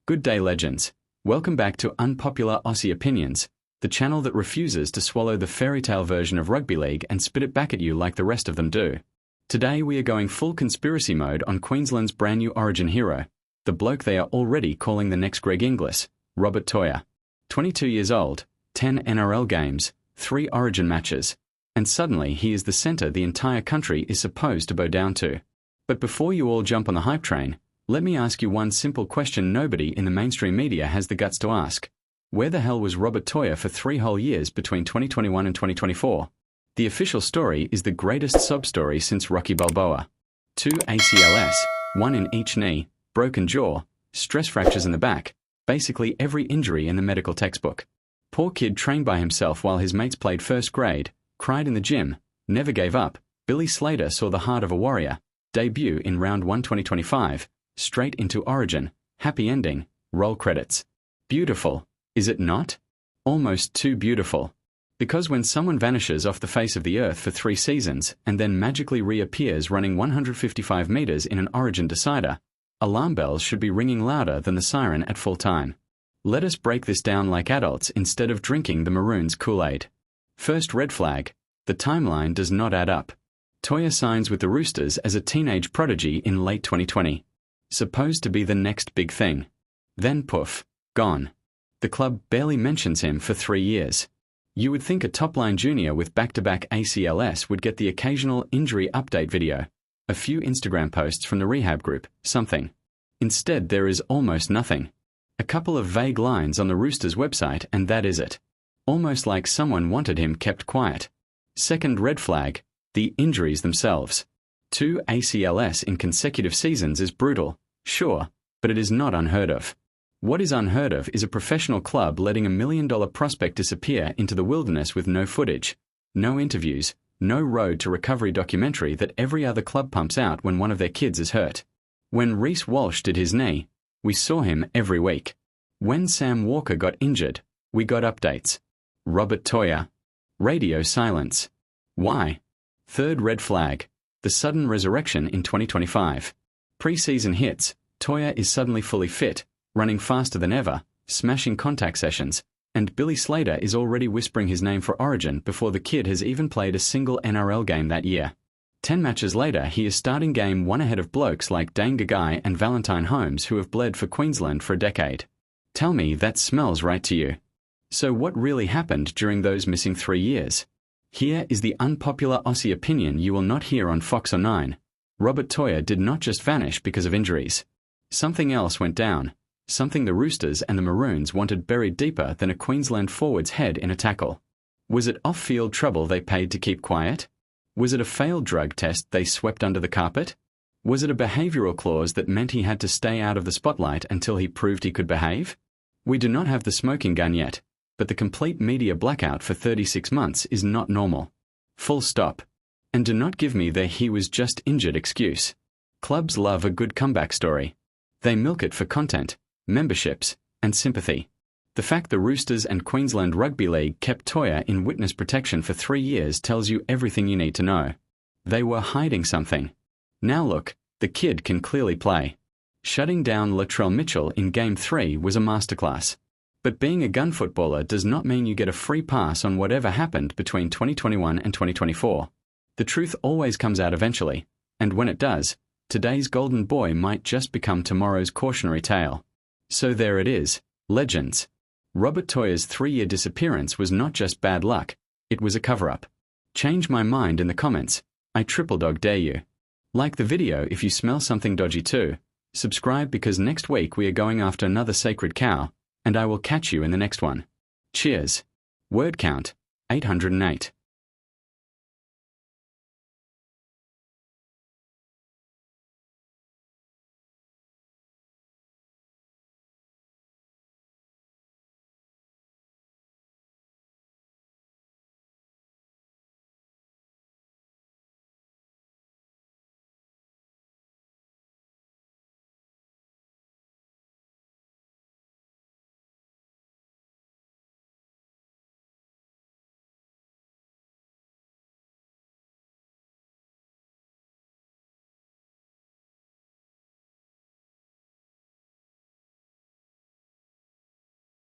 Good day, legends. Welcome back to Unpopular Aussie Opinions, the channel that refuses to swallow the fairy tale version of rugby league and spit it back at you like the rest of them do. Today we are going full conspiracy mode on Queensland's brand new origin hero, the bloke they are already calling the next Greg Inglis, Robert Toia. 22 years old, 10 NRL games, 3 origin matches, and suddenly he is the centre the entire country is supposed to bow down to. But before you all jump on the hype train, let me ask you one simple question nobody in the mainstream media has the guts to ask. Where the hell was Robert Toia for 3 whole years between 2021 and 2024? The official story is the greatest sob story since Rocky Balboa. 2 ACLs, 1 in each knee, broken jaw, stress fractures in the back, basically every injury in the medical textbook. Poor kid trained by himself while his mates played first grade, cried in the gym, never gave up. Billy Slater saw the heart of a warrior, debut in round 1 2025, straight into origin, happy ending, roll credits. Beautiful, is it not? Almost too beautiful. Because when someone vanishes off the face of the earth for 3 seasons and then magically reappears running 155 metres in an origin decider, alarm bells should be ringing louder than the siren at full time. Let us break this down like adults instead of drinking the Maroons' Kool-Aid. First red flag, the timeline does not add up. Toia signs with the Roosters as a teenage prodigy in late 2020. Supposed to be the next big thing. Then poof, gone. The club barely mentions him for 3 years. You would think a top-line junior with back-to-back ACLs would get the occasional injury update video, a few Instagram posts from the rehab group, something. Instead, there is almost nothing. A couple of vague lines on the Roosters website and that is it. Almost like someone wanted him kept quiet. Second red flag, the injuries themselves. 2 ACLs in consecutive seasons is brutal, sure, but it is not unheard of. What is unheard of is a professional club letting $1 million prospect disappear into the wilderness with no footage, no interviews, no road to recovery documentary that every other club pumps out when one of their kids is hurt. When Reece Walsh did his knee, we saw him every week. When Sam Walker got injured, we got updates. Robert Toia. Radio silence. Why? Third red flag. The sudden resurrection in 2025. Pre-season hits, Toia is suddenly fully fit, running faster than ever, smashing contact sessions, and Billy Slater is already whispering his name for Origin before the kid has even played a single NRL game that year. 10 matches later, he is starting game 1 ahead of blokes like Dane Gagai and Valentine Holmes who have bled for Queensland for a decade. Tell me that smells right to you. So what really happened during those missing 3 years? Here is the unpopular Aussie opinion you will not hear on Fox or 9. Robert Toia did not just vanish because of injuries. Something else went down. Something the Roosters and the Maroons wanted buried deeper than a Queensland forward's head in a tackle. Was it off-field trouble they paid to keep quiet? Was it a failed drug test they swept under the carpet? Was it a behavioural clause that meant he had to stay out of the spotlight until he proved he could behave? We do not have the smoking gun yet, but the complete media blackout for 36 months is not normal. Full stop. And do not give me the he was just injured excuse. Clubs love a good comeback story. They milk it for content, memberships, and sympathy. The fact the Roosters and Queensland Rugby League kept Toia in witness protection for 3 years tells you everything you need to know. They were hiding something. Now look, the kid can clearly play. Shutting down Latrell Mitchell in Game 3 was a masterclass. But being a gun footballer does not mean you get a free pass on whatever happened between 2021 and 2024. The truth always comes out eventually, and when it does, today's golden boy might just become tomorrow's cautionary tale. So there it is, legends. Robert Toia's 3-year disappearance was not just bad luck, it was a cover-up. Change my mind in the comments, I triple dog dare you. Like the video if you smell something dodgy too. Subscribe because next week we are going after another sacred cow, and I will catch you in the next one. Cheers. Word count, 808.